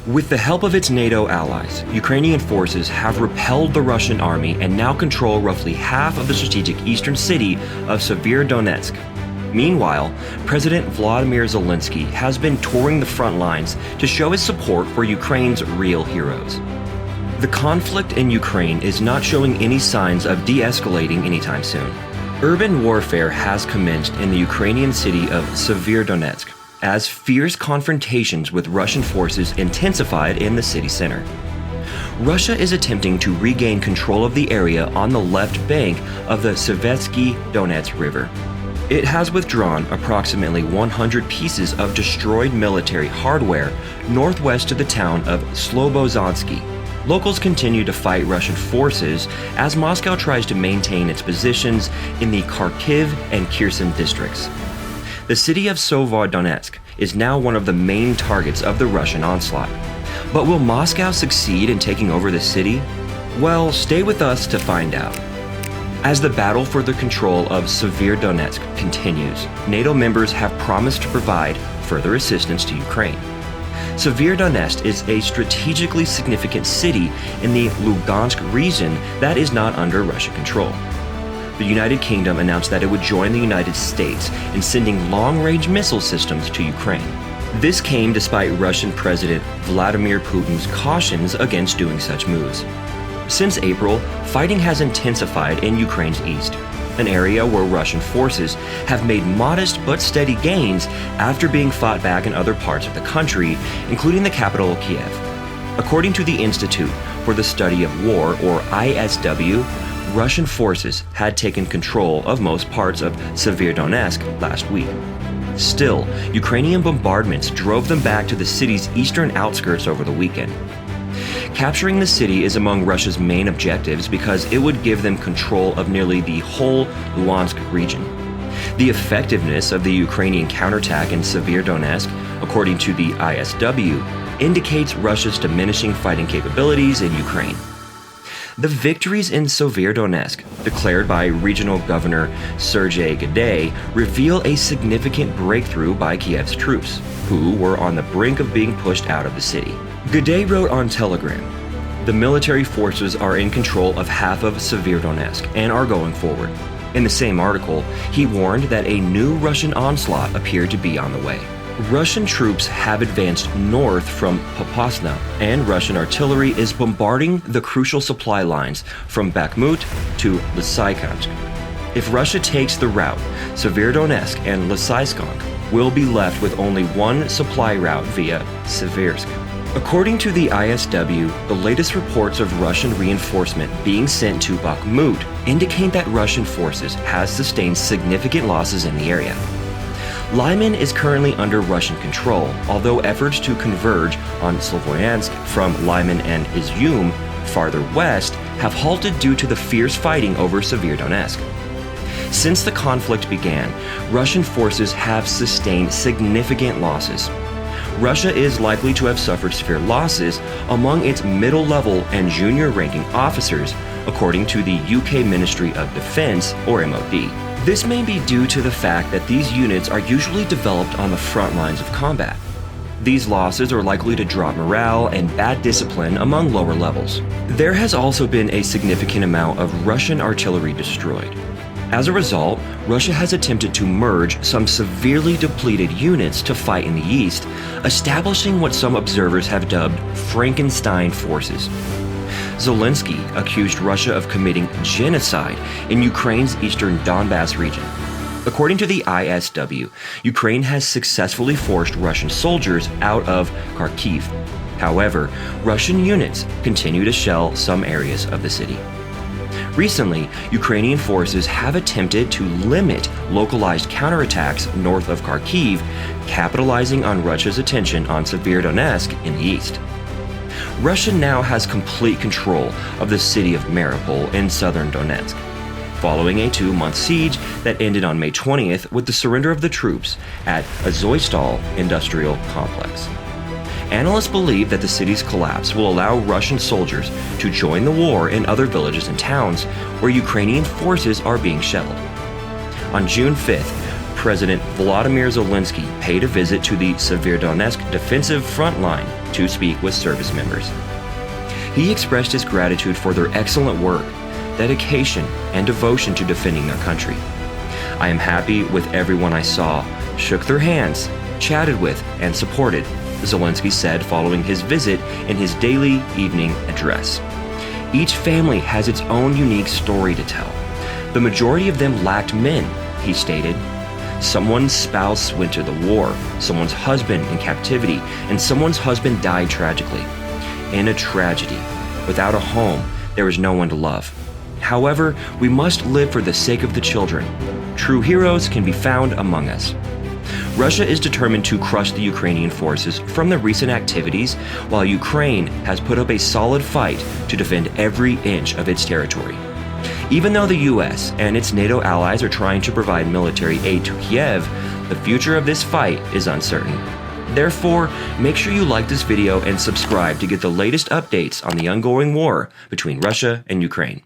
With the help of its NATO allies, Ukrainian forces have repelled the Russian army and now control roughly half of the strategic eastern city of Severodonetsk. Meanwhile, President Volodymyr Zelensky has been touring the front lines to show his support for Ukraine's real heroes. The conflict in Ukraine is not showing any signs of de-escalating anytime soon. Urban warfare has commenced in the Ukrainian city of Severodonetsk, as fierce confrontations with Russian forces intensified in the city center. Russia is attempting to regain control of the area on the left bank of the Severodonets River. It has withdrawn approximately 100 pieces of destroyed military hardware northwest to the town of Severodonetsk. Locals continue to fight Russian forces as Moscow tries to maintain its positions in the Kharkiv and Kherson districts. The city of Severodonetsk is now one of the main targets of the Russian onslaught. But will Moscow succeed in taking over the city? Well, stay with us to find out. As the battle for the control of Severodonetsk continues, NATO members have promised to provide further assistance to Ukraine. Severodonetsk is a strategically significant city in the Lugansk region that is not under Russian control. The United Kingdom announced that it would join the United States in sending long-range missile systems to Ukraine. This came despite Russian President Vladimir Putin's cautions against doing such moves. Since April, fighting has intensified in Ukraine's east, an area where Russian forces have made modest but steady gains after being fought back in other parts of the country, including the capital, Kiev. According to the Institute for the Study of War, or ISW, Russian forces had taken control of most parts of Severodonetsk last week. Still, Ukrainian bombardments drove them back to the city's eastern outskirts over the weekend. Capturing the city is among Russia's main objectives because it would give them control of nearly the whole Luhansk region. The effectiveness of the Ukrainian counterattack in Severodonetsk, according to the ISW, indicates Russia's diminishing fighting capabilities in Ukraine. The victories in Severodonetsk, declared by Regional Governor Sergei Gday, reveal a significant breakthrough by Kiev's troops, who were on the brink of being pushed out of the city. Gday wrote on Telegram, "The military forces are in control of half of Severodonetsk and are going forward." In the same article, he warned that a new Russian onslaught appeared to be on the way. Russian troops have advanced north from Popasna, and Russian artillery is bombarding the crucial supply lines from Bakhmut to Lysychansk. If Russia takes the route, Severodonetsk and Lysychansk will be left with only one supply route via Seversk. According to the ISW, the latest reports of Russian reinforcement being sent to Bakhmut indicate that Russian forces have sustained significant losses in the area. Lyman is currently under Russian control, although efforts to converge on Severodonetsk from Lyman and Izyum farther west have halted due to the fierce fighting over Severodonetsk. Since the conflict began, Russian forces have sustained significant losses. Russia is likely to have suffered severe losses among its middle-level and junior-ranking officers, according to the UK Ministry of Defence, or MOD. This may be due to the fact that these units are usually developed on the front lines of combat. These losses are likely to drop morale and bad discipline among lower levels. There has also been a significant amount of Russian artillery destroyed. As a result, Russia has attempted to merge some severely depleted units to fight in the east, establishing what some observers have dubbed Frankenstein forces. Zelensky accused Russia of committing genocide in Ukraine's eastern Donbass region. According to the ISW, Ukraine has successfully forced Russian soldiers out of Kharkiv. However, Russian units continue to shell some areas of the city. Recently, Ukrainian forces have attempted to limit localized counterattacks north of Kharkiv, capitalizing on Russia's attention on Severodonetsk in the east. Russia now has complete control of the city of Mariupol in southern Donetsk, following a 2-month siege that ended on May 20th with the surrender of the troops at Azovstal industrial complex. Analysts believe that the city's collapse will allow Russian soldiers to join the war in other villages and towns where Ukrainian forces are being shelled. On June 5th, President Volodymyr Zelensky paid a visit to the Severodonetsk defensive front line to speak with service members. He expressed his gratitude for their excellent work, dedication, and devotion to defending their country. I am happy with everyone I saw, shook their hands, chatted with, and supported, Zelensky said following his visit in his daily evening address. Each family has its own unique story to tell. The majority of them lacked men, he stated. Someone's spouse went to the war, someone's husband in captivity, and someone's husband died tragically. In a tragedy, without a home, there is no one to love. However, we must live for the sake of the children. True heroes can be found among us. Russia is determined to crush the Ukrainian forces from the recent activities, while Ukraine has put up a solid fight to defend every inch of its territory. Even though the US and its NATO allies are trying to provide military aid to Kiev, the future of this fight is uncertain. Therefore, make sure you like this video and subscribe to get the latest updates on the ongoing war between Russia and Ukraine.